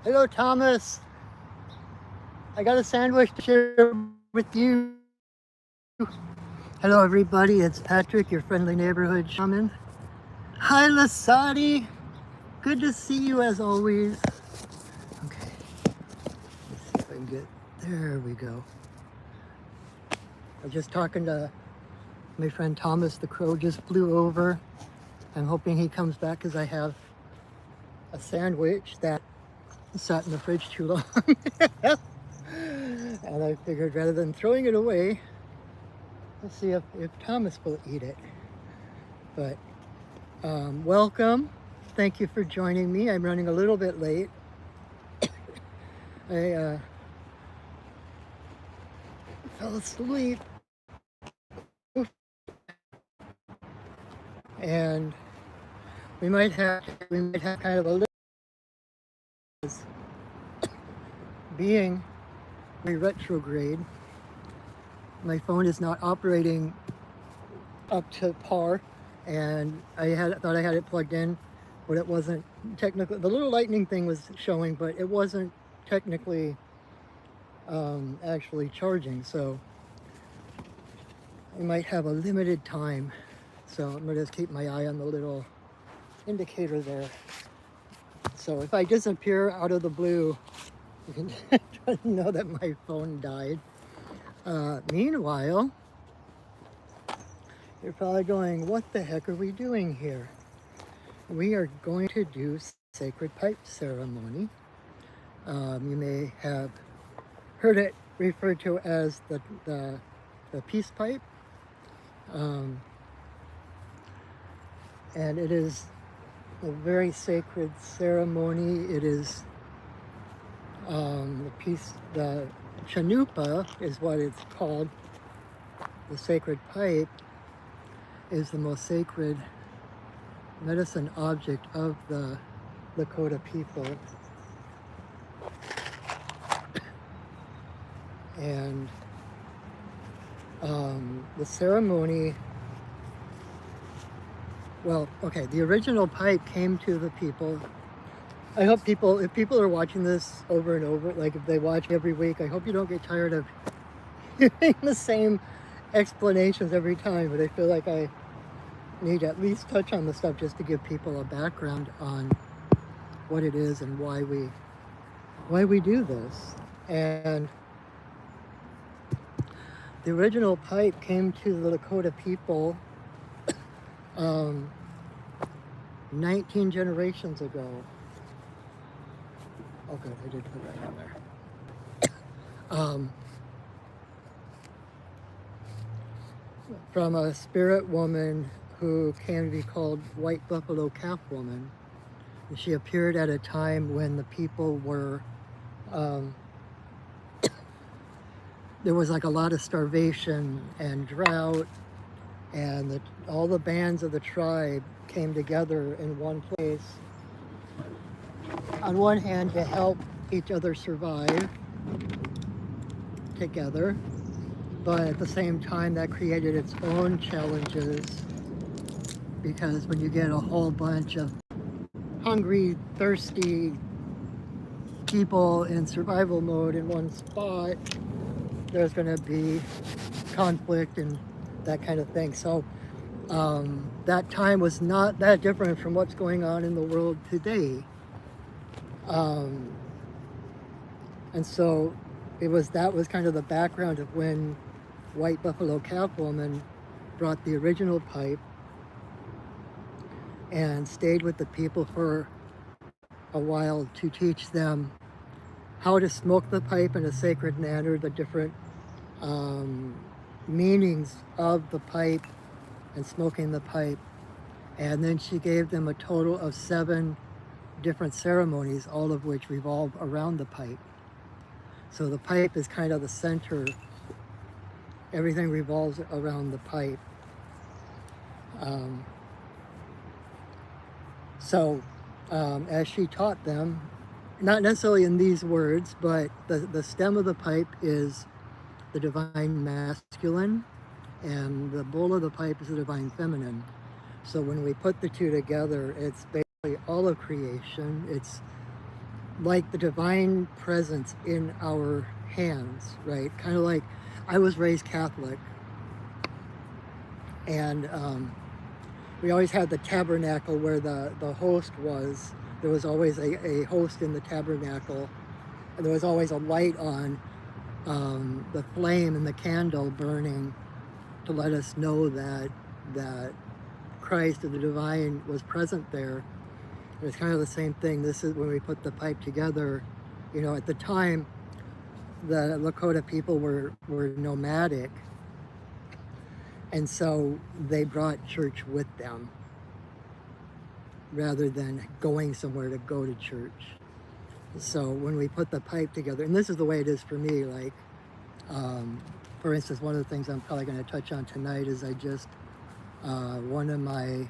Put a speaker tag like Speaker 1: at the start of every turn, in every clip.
Speaker 1: Hello, Thomas. I got a sandwich to share with you. Hello, everybody. It's Patrick, your friendly neighborhood shaman. Hi, Lasati. Good to see you as always. Okay, let's see if I can get. There we go. I was just talking to my friend Thomas. The crow just flew over. I'm hoping he comes back because I have a sandwich that sat in the fridge too long. And I figured rather than throwing it away, let's see if Thomas will eat it. But welcome. Thank you for joining me. I'm running a little bit late. I fell asleep. And we might have kind of a little being retrograde. My phone is not operating up to par, and thought I had it plugged in, but it wasn't technically. The little lightning thing was showing, but it wasn't technically actually charging. So I might have a limited time. So I'm gonna just keep my eye on the little indicator there. So if I disappear out of the blue, you can know that my phone died. Meanwhile, you're probably going, what the heck are we doing here? We are going to do sacred pipe ceremony. You may have heard it referred to as the peace pipe. And it is a very sacred ceremony. It is the chanupa is what it's called. The sacred pipe is the most sacred medicine object of the Lakota people. And the ceremony, well, okay, the original pipe came to the people. I hope if people are watching this over and over, like if they watch every week, I hope you don't get tired of hearing the same explanations every time, but I feel like I need to at least touch on the stuff just to give people a background on what it is and why we do this. And the original pipe came to the Lakota people 19 generations ago. Oh good, I did put that on there. From a spirit woman who came to be called White Buffalo Calf Woman. And she appeared at a time when the people were, there was like a lot of starvation and drought, and all the bands of the tribe came together in one place. On one hand, to help each other survive together, but at the same time that created its own challenges, because when you get a whole bunch of hungry, thirsty people in survival mode in one spot, there's going to be conflict and that kind of thing. So that time was not that different from what's going on in the world today. And so that was kind of the background of when White Buffalo Calf Woman brought the original pipe and stayed with the people for a while to teach them how to smoke the pipe in a sacred manner, the different meanings of the pipe and smoking the pipe. And then she gave them a total of 7 different ceremonies, all of which revolve around the pipe. So the pipe is kind of the center. Everything revolves around the pipe. As she taught them, not necessarily in these words, but the stem of the pipe is the divine masculine, and the bowl of the pipe is the divine feminine. So when we put the two together, it's basically all of creation. It's like the divine presence in our hands, right? Kind of like I was raised Catholic, and we always had the tabernacle where the host was. There was always a host in the tabernacle, and there was always a light on, the flame and the candle burning to let us know that Christ or the divine was present there. And it's kind of the same thing. This is when we put the pipe together. You know, at the time, the Lakota people were nomadic, and so they brought church with them rather than going somewhere to go to church. So when we put the pipe together, and this is the way it is for me, like, for instance, one of the things I'm probably going to touch on tonight is I just, one of my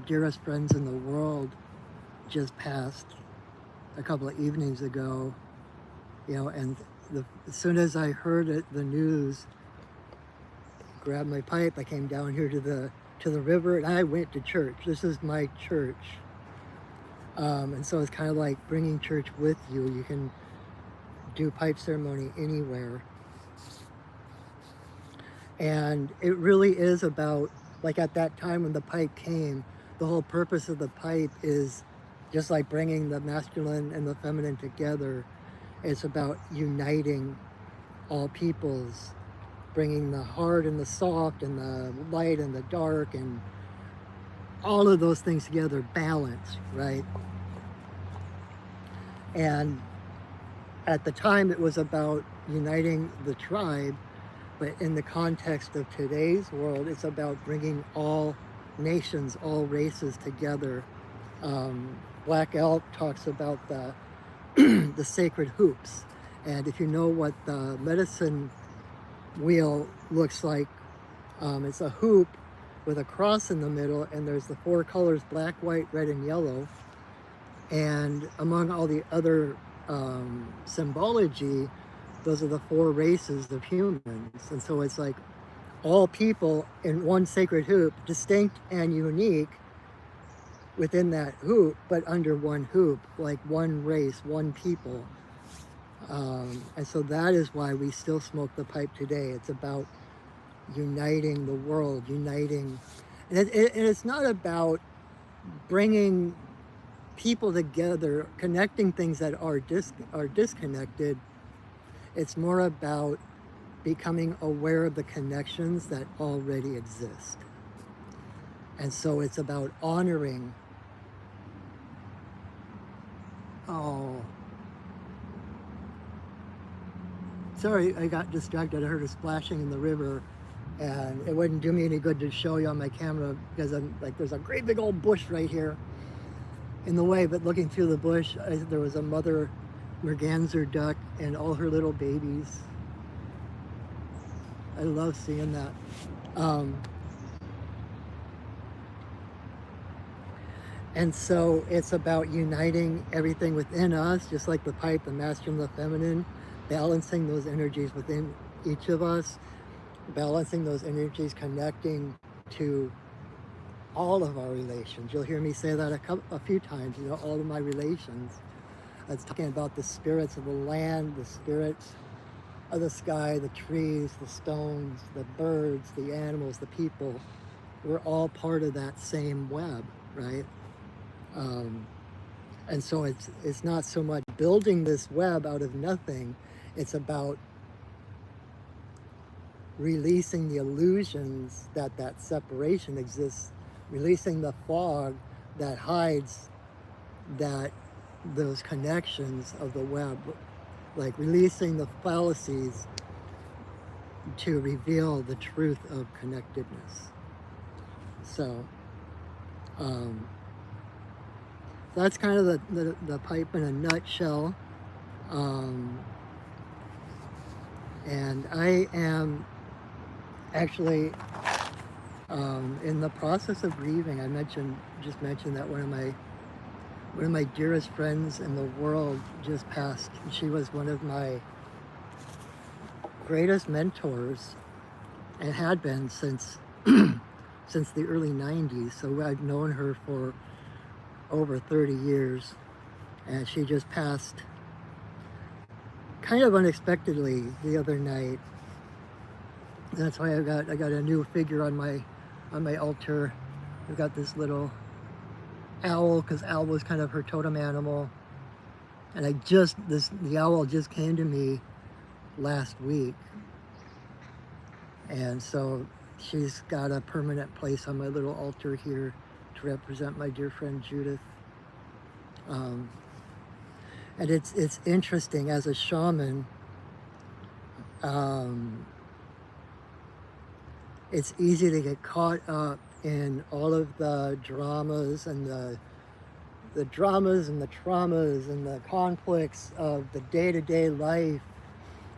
Speaker 1: dearest friends in the world just passed a couple of evenings ago, you know, and as soon as I heard it, the news, grabbed my pipe, I came down here to the river, and I went to church. This is my church. And so it's kind of like bringing church with you. You can do pipe ceremony anywhere. And it really is about, like at that time when the pipe came, the whole purpose of the pipe is just like bringing the masculine and the feminine together. It's about uniting all peoples, bringing the hard and the soft and the light and the dark and all of those things together, balance, right? And at the time it was about uniting the tribe, but in the context of today's world, it's about bringing all nations, all races together. Black Elk talks about the the sacred hoops, and if you know what the medicine wheel looks like, it's a hoop with a cross in the middle, and there's the four colors: black, white, red, and yellow. And among all the other symbology, those are the four races of humans. And so it's like all people in one sacred hoop, distinct and unique within that hoop, but under one hoop, like one race, one people. And so that is why we still smoke the pipe today. It's about uniting the world, uniting. And it's not about bringing people together, connecting things that are disconnected. It's more about becoming aware of the connections that already exist. And so it's about honoring. Oh, sorry, I got distracted. I heard a splashing in the river, and it wouldn't do me any good to show you on my camera because I'm like, there's a great big old bush right here in the way. But looking through the bush, there was a mother merganser duck and all her little babies. I love seeing that. And so it's about uniting everything within us, just like the pipe, the masculine, the feminine, balancing those energies within each of us, balancing those energies, connecting to all of our relations. You'll hear me say that a few times, you know, all of my relations. It's talking about the spirits of the land, the spirits of the sky, the trees, the stones, the birds, the animals, the people. We're all part of that same web, right? And so it's not so much building this web out of nothing. It's about releasing the illusions that separation exists, releasing the fog that hides those connections of the web, like releasing the fallacies to reveal the truth of connectedness. So that's kind of the pipe in a nutshell. And I am actually in the process of grieving. I just mentioned that one of my dearest friends in the world just passed. She was one of my greatest mentors and had been since since the early 90s. So I've known her for over 30 years, and she just passed kind of unexpectedly the other night. That's why I got a new figure on my altar. I've got this little owl, because owl was kind of her totem animal, and the owl just came to me last week, and so she's got a permanent place on my little altar here to represent my dear friend Judith. And it's interesting as a shaman. It's easy to get caught up in all of the dramas and the dramas and the traumas and the conflicts of the day-to-day life,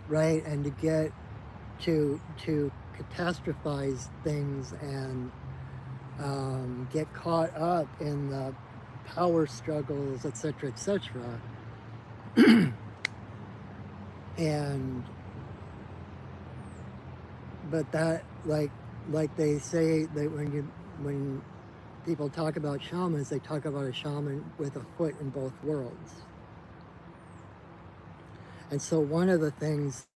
Speaker 1: right? And to get to catastrophize things and get caught up in the power struggles, etc., etc. But that, like they say, that when people talk about shamans, they talk about a shaman with a foot in both worlds. And so one of the things,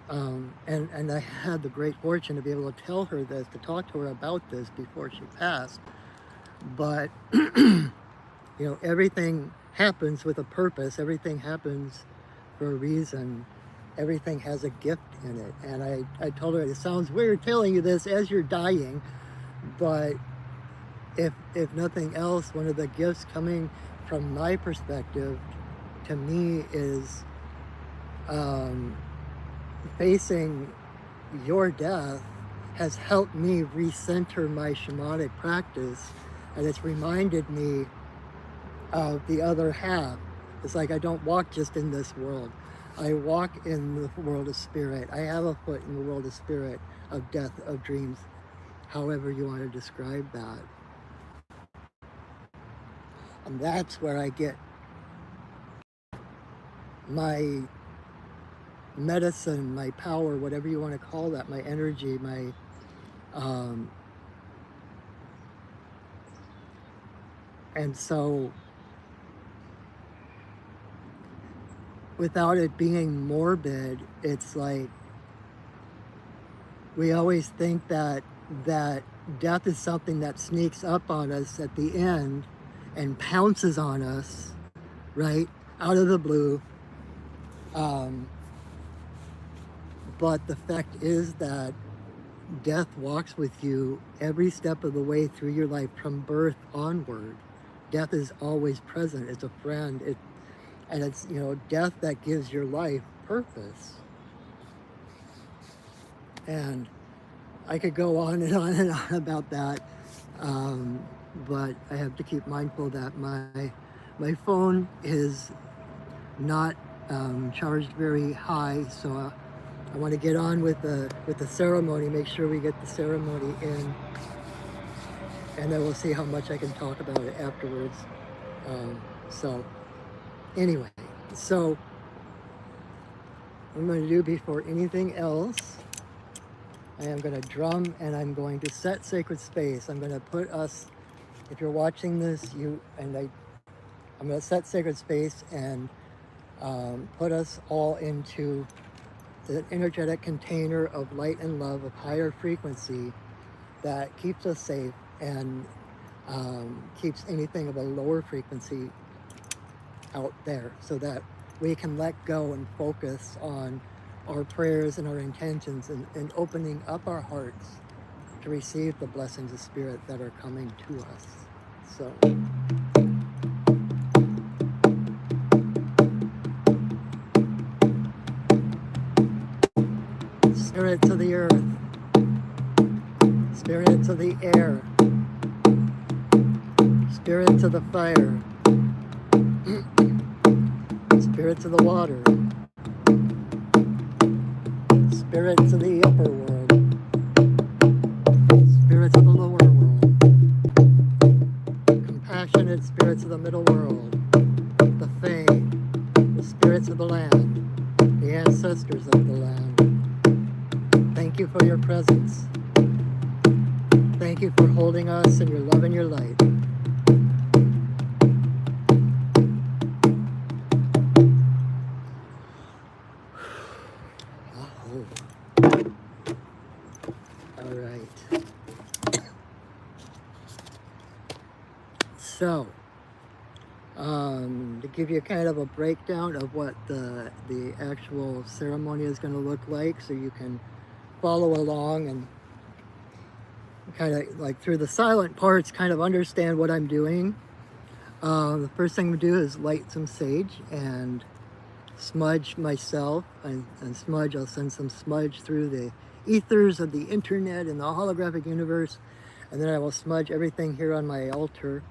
Speaker 1: and I had the great fortune to be able to tell her this, to talk to her about this before she passed, but everything happens with a purpose, everything happens for a reason, everything has a gift in it. And I told her, it sounds weird telling you this as you're dying, but if nothing else, one of the gifts coming from my perspective to me is facing your death has helped me recenter my shamanic practice, and it's reminded me of the other half. It's like I don't walk just in this world. I walk in the world of spirit. I have a foot in the world of spirit, of death, of dreams, however you want to describe that. And that's where I get my medicine, my power, whatever you want to call that, my energy, my and so without it being morbid, it's like we always think that death is something that sneaks up on us at the end and pounces on us, right, out of the blue. But the fact is that death walks with you every step of the way through your life from birth onward. Death is always present. It's a friend. And it's, death that gives your life purpose. And I could go on and on and on about that, but I have to keep mindful that my phone is not charged very high, so I want to get on with the ceremony, make sure we get the ceremony in, and then we'll see how much I can talk about it afterwards. So anyway, so what I'm going to do before anything else, I am going to drum and I'm going to set sacred space. I'm going to put us, if you're watching this, I'm going to set sacred space and put us all into the energetic container of light and love of higher frequency that keeps us safe and keeps anything of a lower frequency out there, so that we can let go and focus on our prayers and our intentions and opening up our hearts to receive the blessings of spirit that are coming to us. So spirits of the earth, spirits of the air, spirits of the fire, spirits of the water, spirits of the upper world, spirits of the lower world, compassionate spirits of the middle world, the Fae, the spirits of the land, the ancestors of the land. Thank you for your presence. Thank you for holding us in your love and your light. So, to give you kind of a breakdown of what the actual ceremony is going to look like, so you can follow along and kind of like through the silent parts kind of understand what I'm doing. The first thing we do is light some sage and smudge myself, and smudge, I'll send some smudge through the ethers of the internet and the holographic universe, and then I will smudge everything here on my altar.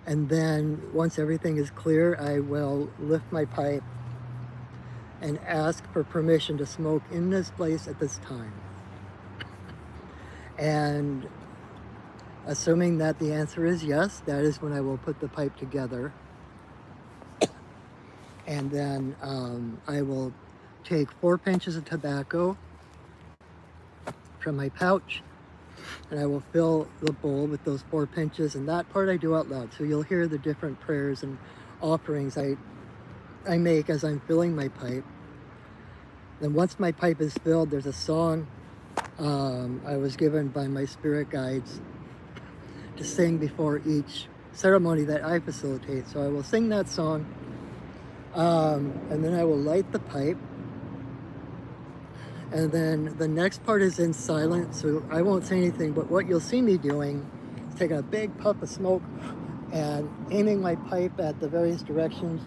Speaker 1: And then once everything is clear, I will lift my pipe and ask for permission to smoke in this place at this time. And assuming that the answer is yes, that is when I will put the pipe together. And then I will take 4 pinches of tobacco from my pouch, and I will fill the bowl with those 4 pinches, and that part I do out loud. So you'll hear the different prayers and offerings I make as I'm filling my pipe. Then once my pipe is filled, there's a song I was given by my spirit guides to sing before each ceremony that I facilitate. So I will sing that song, and then I will light the pipe. And then the next part is in silence, so I won't say anything, but what you'll see me doing is taking a big puff of smoke and aiming my pipe at the various directions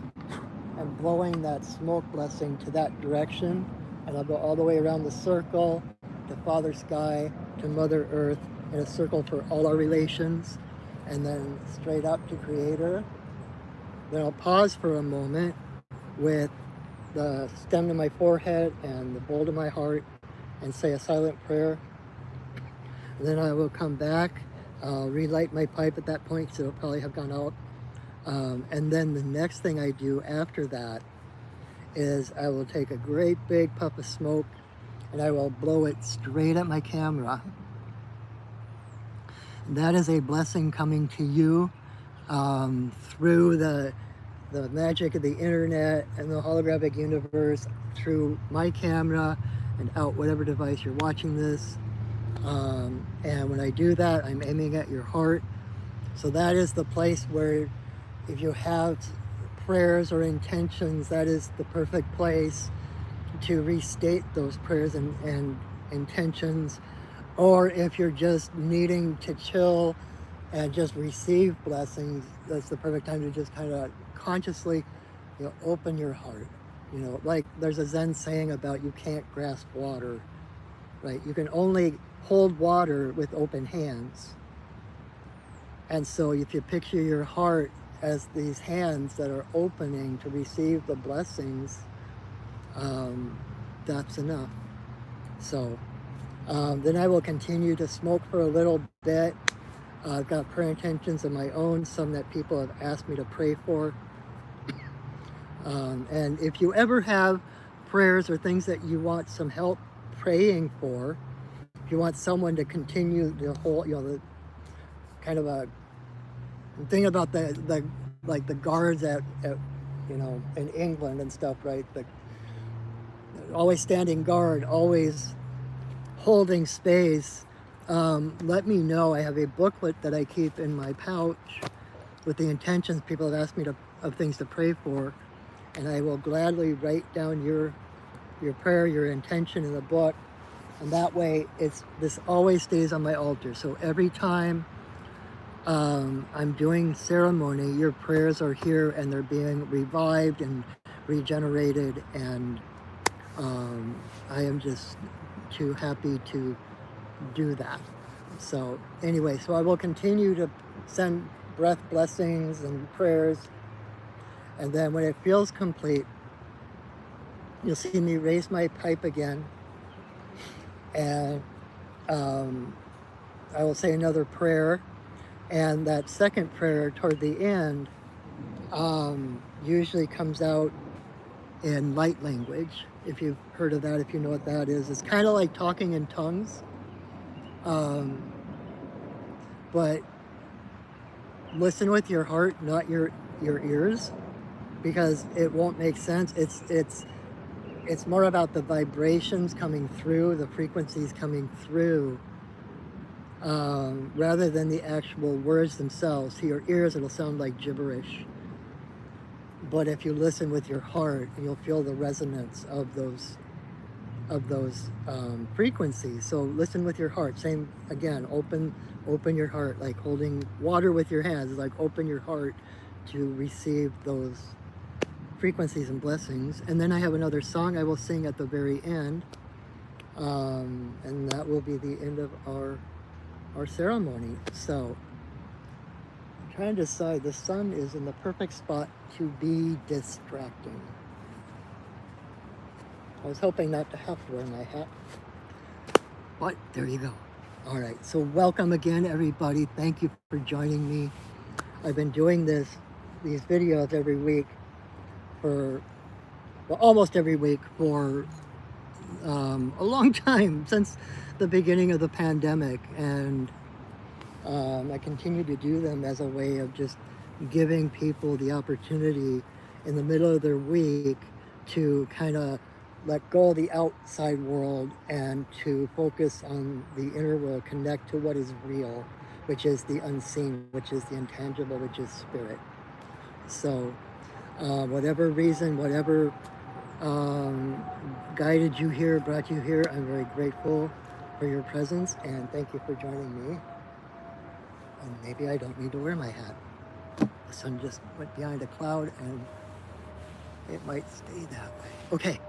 Speaker 1: and blowing that smoke blessing to that direction. And I'll go all the way around the circle, to Father Sky, to Mother Earth, in a circle for all our relations, and then straight up to Creator. Then I'll pause for a moment with the stem to my forehead and the bowl to my heart and say a silent prayer. And then I will come back, relight my pipe at that point, so it'll probably have gone out. And then the next thing I do after that is I will take a great big puff of smoke and I will blow it straight at my camera. And that is a blessing coming to you through the magic of the internet and the holographic universe, through my camera and out whatever device you're watching this. And when I do that, I'm aiming at your heart. So that is the place where, if you have prayers or intentions, that is the perfect place to restate those prayers and intentions. Or if you're just needing to chill and just receive blessings, that's the perfect time to just kind of consciously, open your heart. Like there's a Zen saying about you can't grasp water, right? You can only hold water with open hands. And so if you picture your heart as these hands that are opening to receive the blessings, that's enough. So then I will continue to smoke for a little bit. I've got prayer intentions of my own, some that people have asked me to pray for. And if you ever have prayers or things that you want some help praying for, if you want someone to continue the whole, the kind of a thing about the guards at in England and stuff, right? Always standing guard, always holding space. Let me know. I have a booklet that I keep in my pouch with the intentions people have asked me of things to pray for, and I will gladly write down your prayer, your intention in the book, and that way this always stays on my altar. So every time I'm doing ceremony, your prayers are here and they're being revived and regenerated, and I am just too happy to do that. So anyway, so I will continue to send breath blessings and prayers, and then when it feels complete, you'll see me raise my pipe again, and I will say another prayer. And that second prayer toward the end usually comes out in light language. If you've heard of that, if you know what that is, it's kind of like talking in tongues. But listen with your heart, not your ears, because it won't make sense. It's more about the vibrations coming through, the frequencies coming through rather than the actual words themselves. To your ears, it'll sound like gibberish. But if you listen with your heart, you'll feel the resonance of those frequencies. So listen with your heart. Same again. Open your heart, like holding water with your hands. Like open your heart to receive those frequencies and blessings. And then I have another song I will sing at the very end, and that will be the end of our ceremony. So I'm trying to decide. The sun is in the perfect spot to be distracting. I was hoping not to have to wear my hat, but there you go. All right, so welcome again, everybody. Thank you for joining me. I've been doing these videos every week for, well, almost every week for a long time, since the beginning of the pandemic, and I continue to do them as a way of just giving people the opportunity in the middle of their week to kind of let go of the outside world and to focus on the inner world, connect to what is real, which is the unseen, which is the intangible, which is spirit. So whatever reason, whatever guided you here, brought you here, I'm very grateful for your presence, and thank you for joining me. And maybe I don't need to wear my hat. The sun just went behind a cloud and it might stay that way. Okay,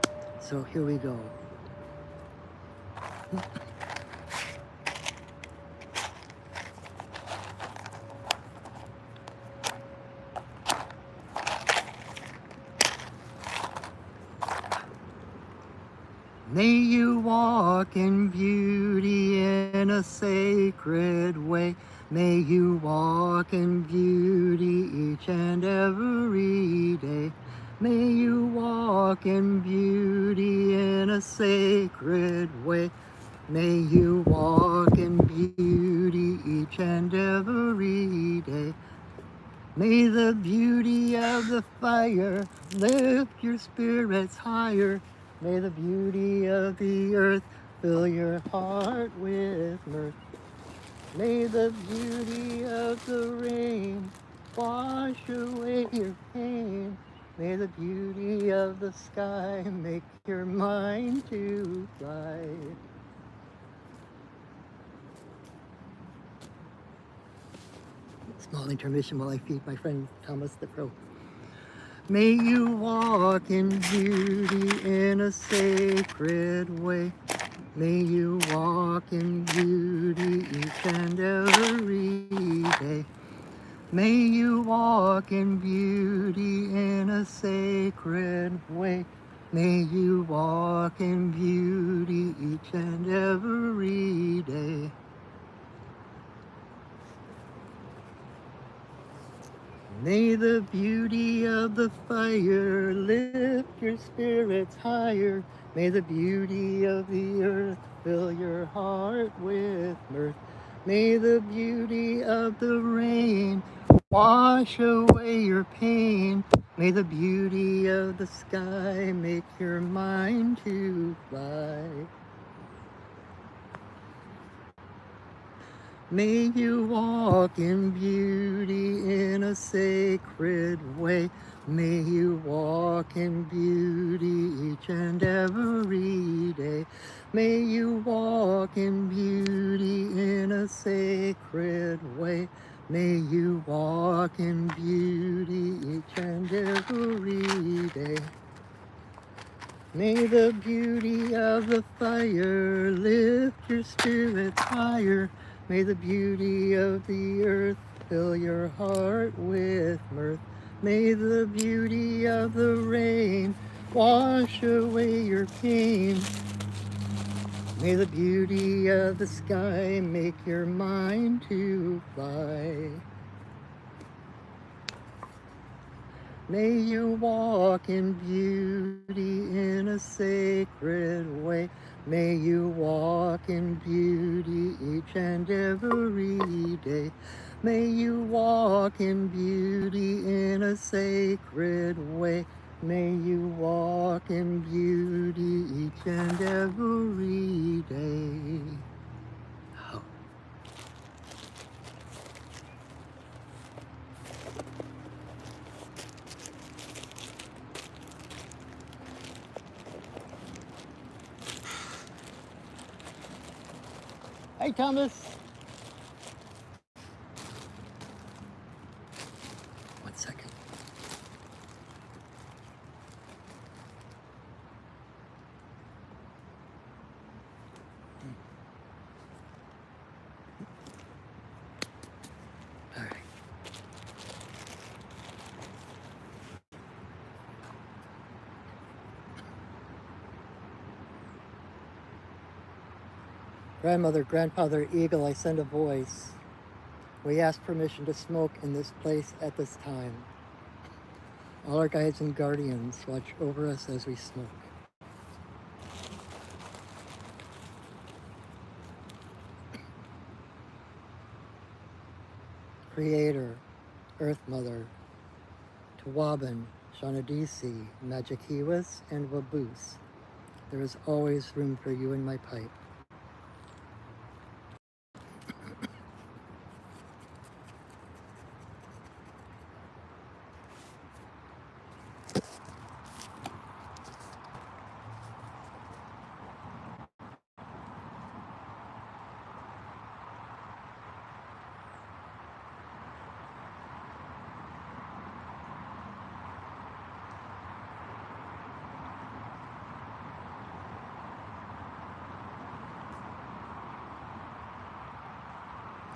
Speaker 1: so here we go. May you walk in beauty in a sacred way. May you walk in beauty each and every day. May you walk in beauty in a sacred way. May you walk in beauty each and every day. May the beauty of the fire lift your spirits higher. May the beauty of the earth fill your heart with mirth. May the beauty of the rain wash away your pain. May the beauty of the sky make your mind to fly. Small intermission while I feed my friend Thomas the Crow. May you walk in beauty in a sacred way. May you walk in beauty each and every day. May you walk in beauty in a sacred way. May you walk in beauty each and every day. May the beauty of the fire lift your spirits higher. May the beauty of the earth fill your heart with mirth. May the beauty of the rain wash away your pain. May the beauty of the sky make your mind to fly. May you walk in beauty in a sacred way. May you walk in beauty each and every day. May you walk in beauty in a sacred way. May you walk in beauty each and every day. May the beauty of the fire lift your spirits higher. May the beauty of the earth fill your heart with mirth. May the beauty of the rain wash away your pain. May the beauty of the sky make your mind to fly. May you walk in beauty in a sacred way. May you walk in beauty each and every day. May you walk in beauty in a sacred way. May you walk in beauty each and every day. Oh. Hi, Thomas. One second. All right. Grandmother, grandfather, eagle, I send a voice. We ask permission to smoke in this place at this time. All our guides and guardians watch over us as we smoke. Creator, Earth Mother, Tawabin, Shanadisi, Magikiwas, and Waboose. There is always room for you in my pipe.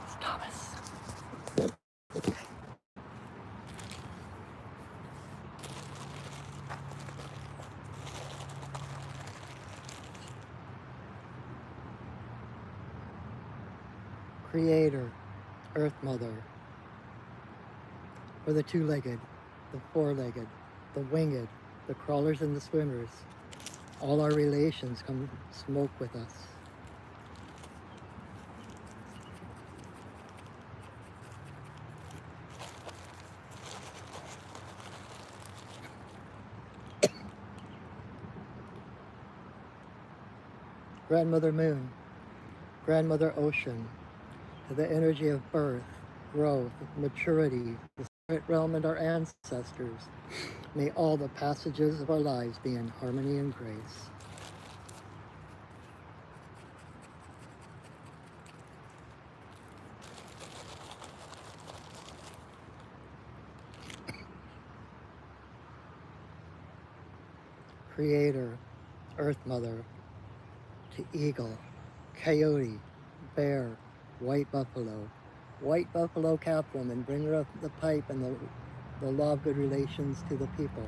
Speaker 1: It's Thomas. Creator, Earth Mother, for the two-legged, the four-legged, the winged, the crawlers and the swimmers. All our relations come smoke with us. Grandmother Moon, Grandmother Ocean, to the energy of birth, growth, maturity, the spirit realm and our ancestors. May all the passages of our lives be in harmony and grace. Creator, Earth Mother, to eagle, coyote, bear, white buffalo, Catwoman, bringer of the pipe and the law of good relations to the people.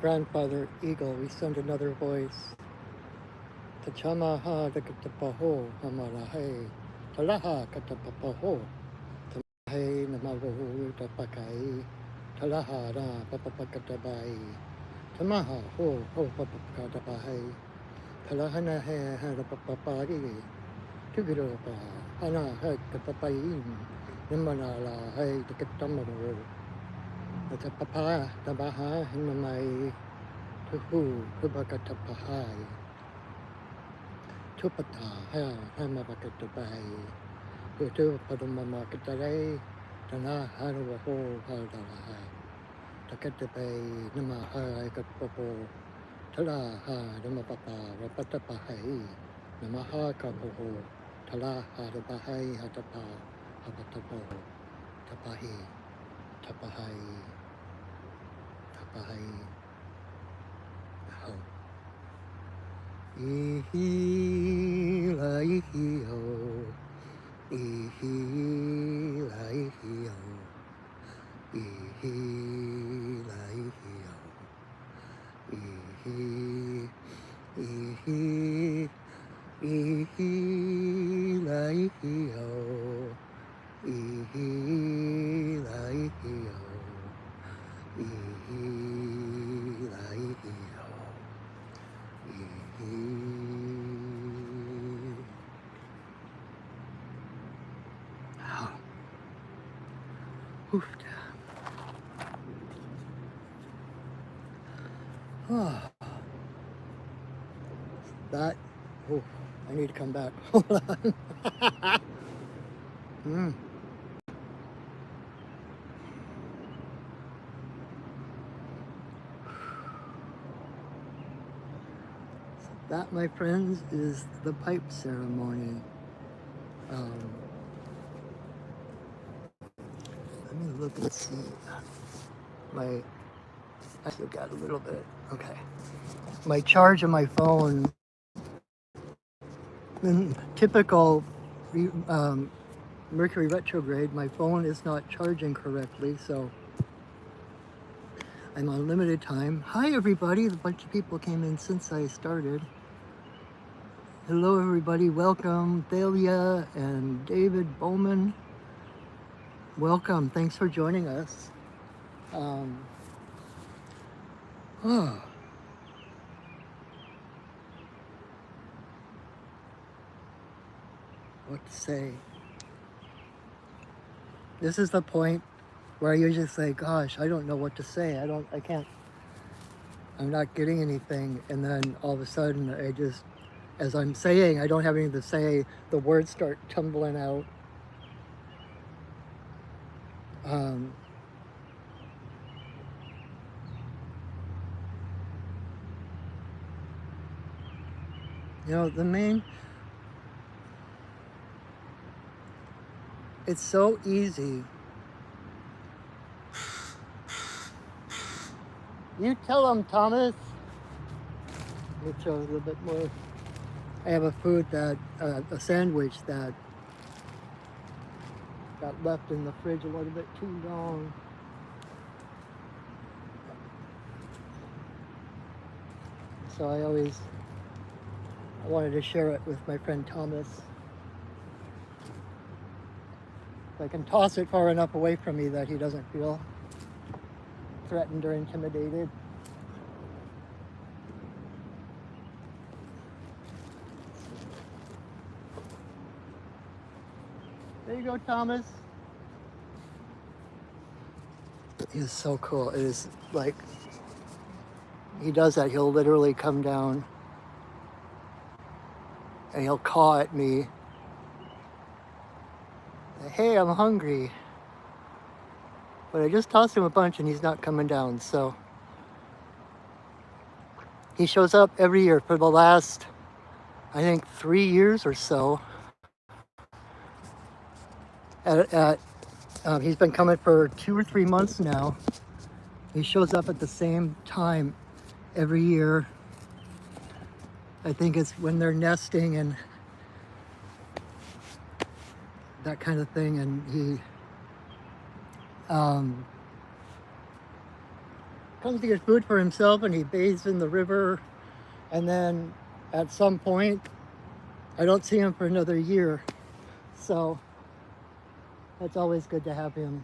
Speaker 1: Grandfather Eagle, we send another voice. Tachamaha Dakatapaho, Hamarahe, Talaha Katapapaho, Tamahe Namahu Tapakai, Talaha Na Papapakatabai, Tamaha Ho Ho Papakatabai, Talahana He Hadapapari, Tugiropa, Hana Hekapapain, Namanala He Takatamaro, the Papa, Tabaha, Hinamai, Tuhu, Tubakatapahai. Tupata, Hamabakatabai, Utu Padumamakatai, Tana Hanawaho, Haldalahai, Takatabai, Namaha, Kapapo, Talaha, Namapapa, Rapatapahai, Namaha Kapoho, Talaha, Dabahai, Hatapa, Habatapo, Tapahi, Tapahai, Tapahai, Ho. Ihi la ihi ho, ihi la ihi ho, ihi la ihi ho, ihi, ihi, ihi la ihi ho, ihi la ihi ho, ihi la ihi ho. That, oh, I need to come back. Hold on. That, my friends, is the pipe ceremony. Let me look and see. I still got a little bit. Okay. My charge on my phone, in typical Mercury retrograde, my phone is not charging correctly, so I'm on limited time. Hi, everybody. A bunch of people came in since I started. Hello, everybody. Welcome, Thalia and David Bowman. Welcome. Thanks for joining us. What to say? This is the point where you just say, gosh, I don't know what to say. I'm not getting anything. And then all of a sudden, as I'm saying, I don't have anything to say, the words start tumbling out. You know, it's so easy. You tell them, Thomas. Let me show a little bit more. I have a sandwich that got left in the fridge a little bit too long. So I wanted to share it with my friend Thomas. I can toss it far enough away from me that he doesn't feel threatened or intimidated. There you go, Thomas. He is so cool. It is like, he does that. He'll literally come down and he'll caw at me. Hey, I'm hungry. But I just tossed him a bunch and he's not coming down. So he shows up every year for the last, I think, 3 years or so. He's been coming for 2 or 3 months now. He shows up at the same time every year. I think it's when they're nesting and that kind of thing. And he comes to get food for himself and he bathes in the river. And then at some point, I don't see him for another year. So it's always good to have him.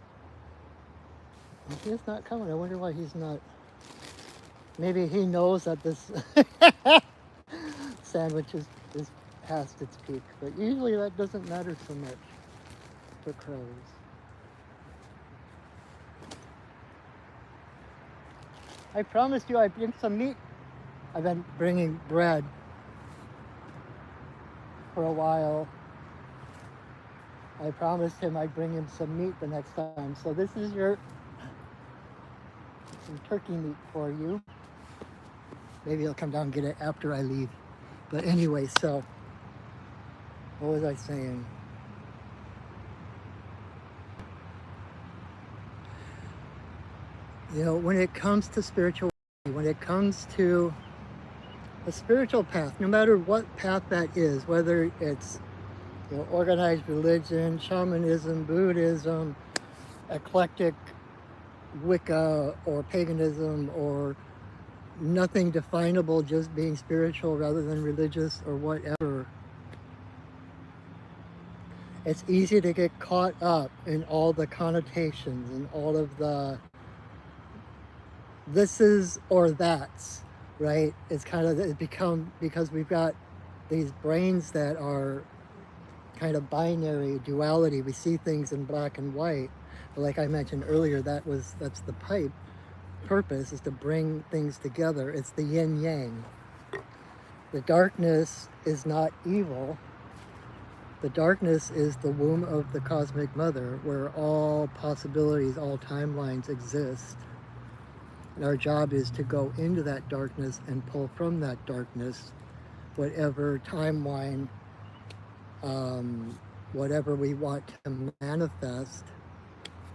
Speaker 1: He's not coming. I wonder why he's not. Maybe he knows that this sandwich is past its peak. But usually that doesn't matter so much for crows. I promised you I'd bring some meat. I've been bringing bread for a while. I promised him I'd bring him some meat the next time. So this is some turkey meat for you. Maybe he'll come down and get it after I leave. But anyway, so what was I saying? You know, when it comes to spirituality, when it comes to a spiritual path, no matter what path that is, whether it's organized religion, shamanism, Buddhism, eclectic Wicca, or paganism, or nothing definable, just being spiritual rather than religious or whatever. It's easy to get caught up in all the connotations and all of the thises or that's, right? It's kind of, it become, because we've got these brains that are kind of binary duality. We see things in black and white. But like I mentioned earlier, that's the purpose is to bring things together. It's the yin yang. The darkness is not evil. The darkness is the womb of the cosmic mother, where all possibilities, all timelines exist. And our job is to go into that darkness and pull from that darkness whatever timeline, whatever we want to manifest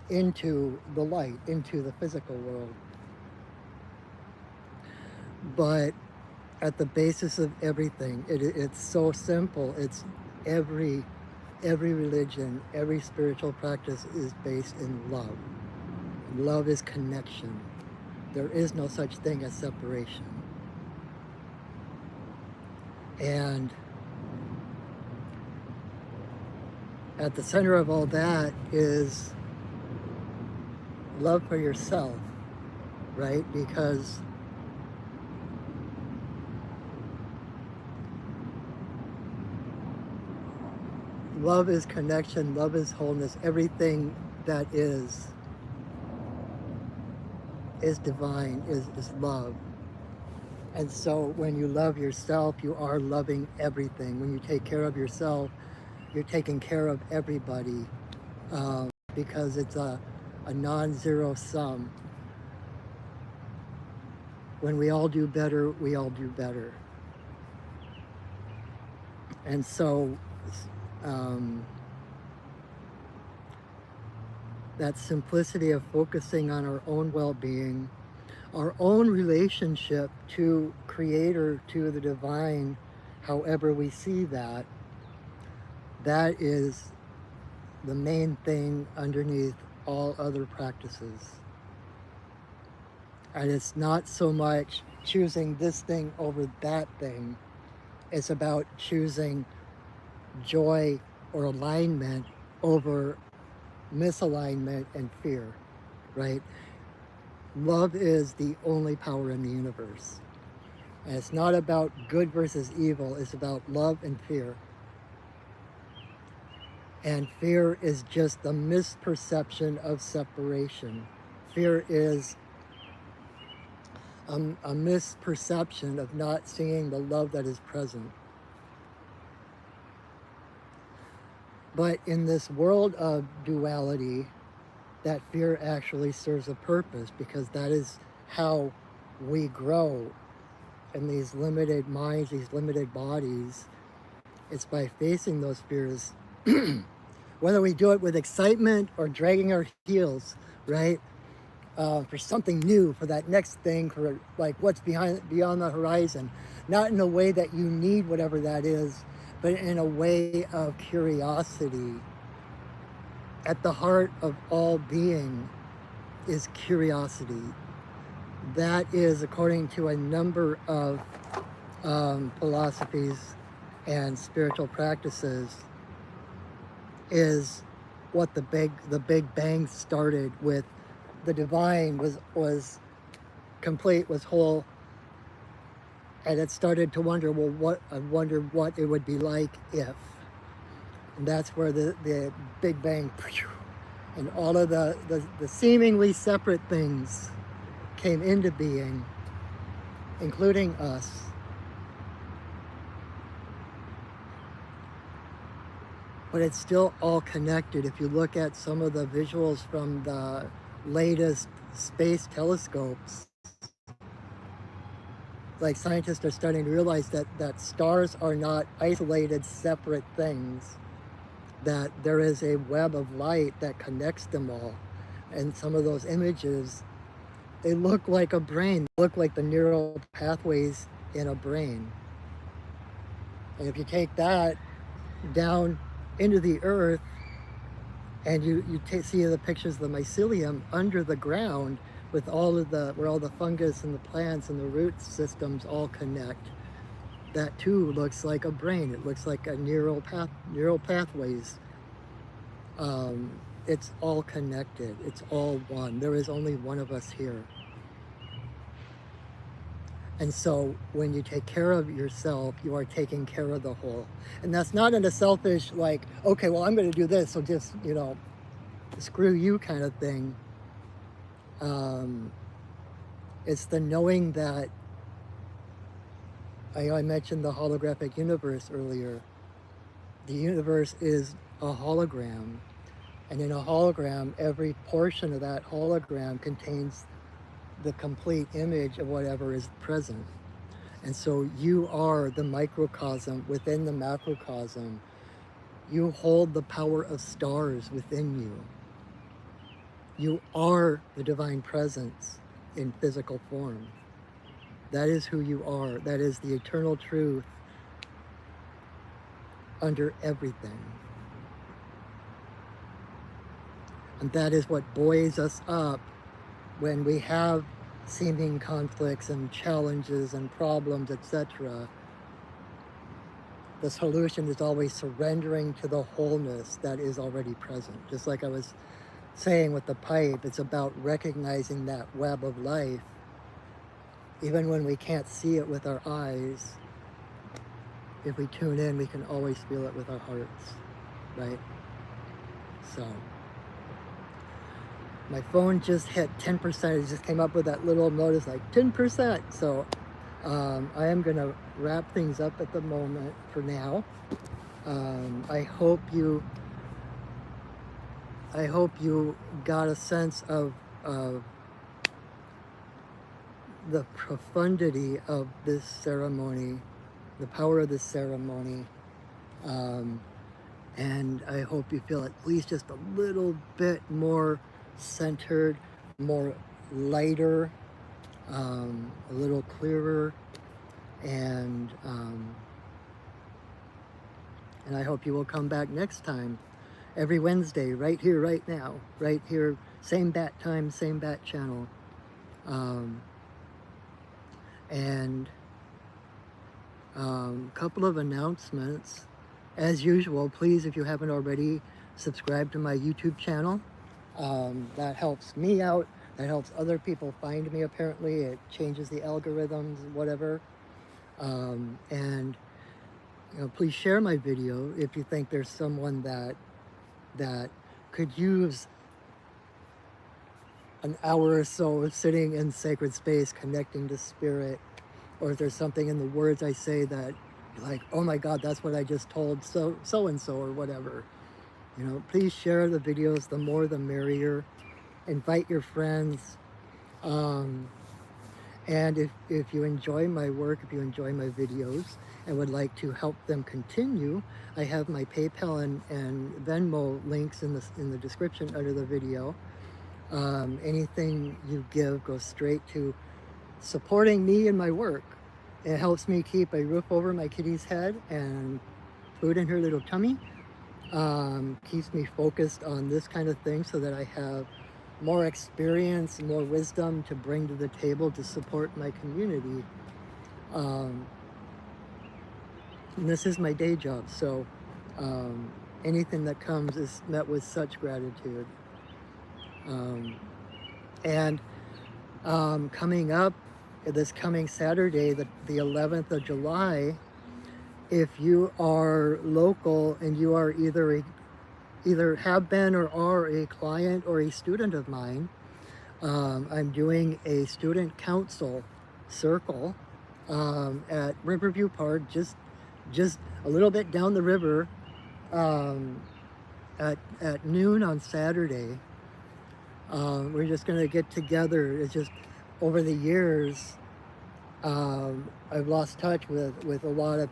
Speaker 1: into the light, into the physical world. But at the basis of everything, it's so simple. It's every religion, every spiritual practice is based in love. Love is connection. There is no such thing as separation. And at the center of all that is love for yourself, right? Because love is connection, love is wholeness. Everything that is divine, is love. And so when you love yourself, you are loving everything. When you take care of yourself, you're taking care of everybody, because it's a non-zero sum. When we all do better, we all do better. And so that simplicity of focusing on our own well-being, our own relationship to Creator, to the divine, however we see that, that is the main thing underneath all other practices. And it's not so much choosing this thing over that thing. It's about choosing joy or alignment over misalignment and fear, right? Love is the only power in the universe. And it's not about good versus evil, it's about love and fear. And fear is just the misperception of separation. Fear is a misperception of not seeing the love that is present. But in this world of duality, that fear actually serves a purpose, because that is how we grow in these limited minds, these limited bodies. It's by facing those fears, whether we do it with excitement or dragging our heels, right? For something new, for that next thing, for like what's beyond the horizon. Not in a way that you need whatever that is, but in a way of curiosity. At the heart of all being is curiosity. That is, according to a number of philosophies and spiritual practices, is what the Big Bang started with. The divine was complete, was whole, and it started to wonder, well, I wonder what it would be like if. And that's where the Big Bang, and all of the seemingly separate things came into being, including us. But it's still all connected. If you look at some of the visuals from the latest space telescopes, like scientists are starting to realize that stars are not isolated, separate things, that there is a web of light that connects them all. And some of those images, they look like a brain, they look like the neural pathways in a brain. And if you take that down into the earth, and you see the pictures of the mycelium under the ground, with all of where all the fungus and the plants and the root systems all connect, that too looks like a brain. It looks like a neural pathways. It's all connected. It's all one. There is only one of us here. And so when you take care of yourself, you are taking care of the whole. And that's not in a selfish, like, okay, well, I'm going to do this, so just, screw you kind of thing. It's the knowing that, I mentioned the holographic universe earlier. The universe is a hologram. And in a hologram, every portion of that hologram contains the complete image of whatever is present. And so you are the microcosm within the macrocosm. You hold the power of stars within you. You are the divine presence in physical form. That is who you are. That is the eternal truth under everything. And that is what buoys us up when we have seeming conflicts and challenges and problems, etc. The solution is always surrendering to the wholeness that is already present. Just like I was saying with the pipe, it's about recognizing that web of life. Even when we can't see it with our eyes, if we tune in, we can always feel it with our hearts, right? So, my phone just hit 10%. It just came up with that little notice like 10%. So I am gonna wrap things up at the moment for now. I hope you got a sense of the profundity of this ceremony, the power of this ceremony. And I hope you feel at least just a little bit more centered, more lighter, a little clearer, and I hope you will come back next time, every Wednesday, right here, right now, right here, same bat time, same bat channel. And couple of announcements. As usual, please, if you haven't already, subscribe to my YouTube channel. That helps me out. That helps other people find me, apparently. It changes the algorithms, whatever. And please share my video if you think there's someone that could use an hour or so sitting in sacred space, connecting to spirit, or if there's something in the words I say that you're like, oh my God, that's what I just told so-and-so or whatever. Please share the videos. The more, the merrier. Invite your friends. And if you enjoy my work, if you enjoy my videos and would like to help them continue, I have my PayPal and Venmo links in the description under the video. Anything you give goes straight to supporting me and my work. It helps me keep a roof over my kitty's head and food in her little tummy. Keeps me focused on this kind of thing so that I have more experience, more wisdom to bring to the table to support my community. And this is my day job, so anything that comes is met with such gratitude. Coming up, this coming Saturday, the 11th of July, if you are local and you are either have been or are a client or a student of mine, I'm doing a student council circle at Riverview Park, just a little bit down the river, at noon on Saturday. We're just going to get together. It's just over the years, I've lost touch with a lot of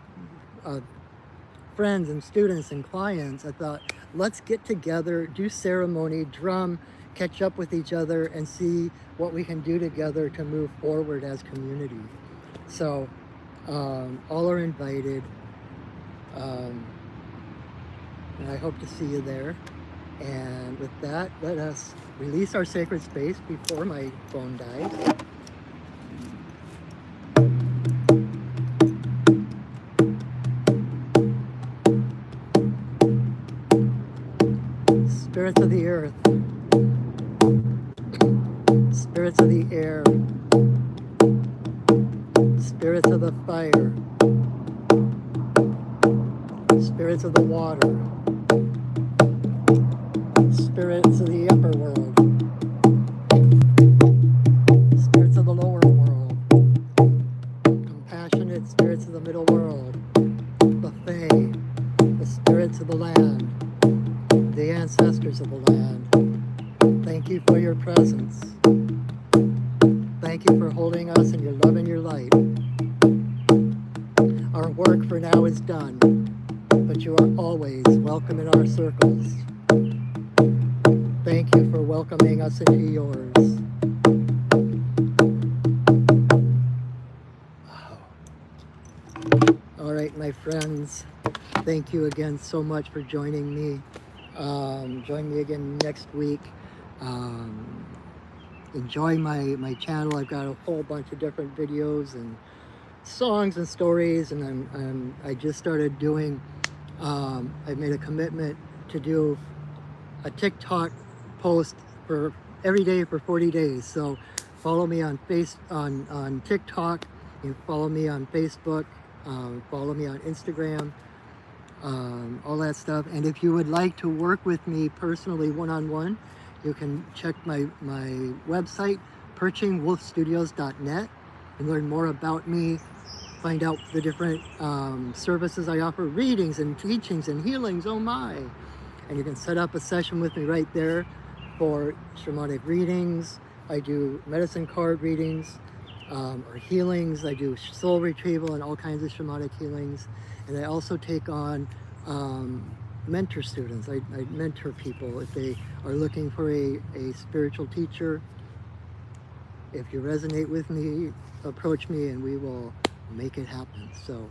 Speaker 1: friends and students and clients. I thought, let's get together, do ceremony, drum, catch up with each other, and see what we can do together to move forward as community. So all are invited, and I hope to see you there. And with that, let us release our sacred space before my phone dies. Spirits of the earth, spirits of the air, spirits of the fire, spirits of the water, spirits of the upper world, spirits of the lower world, compassionate spirits of the middle world, the Fae, the spirits of the land, the ancestors of the land. Thank you for your presence. Thank you for holding us in your love and your light. Our work for now is done, but you are always welcome in our circles. Thank you for welcoming us into yours. Wow. All right, my friends, thank you again so much for joining me. Join me again next week. Enjoy my channel. I've got a whole bunch of different videos and songs and stories, and I just started doing, I made a commitment to do a TikTok post for every day for 40 days. So follow me on TikTok, you follow me on Facebook, follow me on Instagram, all that stuff. And if you would like to work with me personally one-on-one, you can check my website, perchingwolfstudios.net, and learn more about me, find out the different services I offer, readings and teachings and healings, oh my. And you can set up a session with me right there for shamanic readings. I do medicine card readings, or healings. I do soul retrieval and all kinds of shamanic healings. And I also take on mentor students. I mentor people if they are looking for a spiritual teacher. If you resonate with me, approach me and we will make it happen. So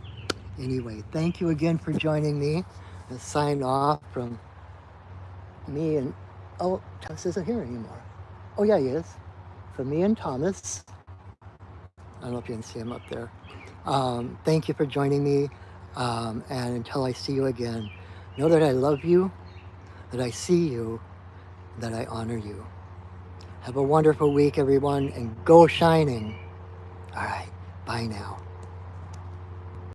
Speaker 1: anyway, thank you again for joining me. I'll sign off from me and, oh, Thomas isn't here anymore. Oh yeah, he is. From me and Thomas. I don't know if you can see him up there. Thank you for joining me. And until I see you again, know that I love you. that I see you, that I honor you. Have a wonderful week, everyone, and go shining. All right, bye now.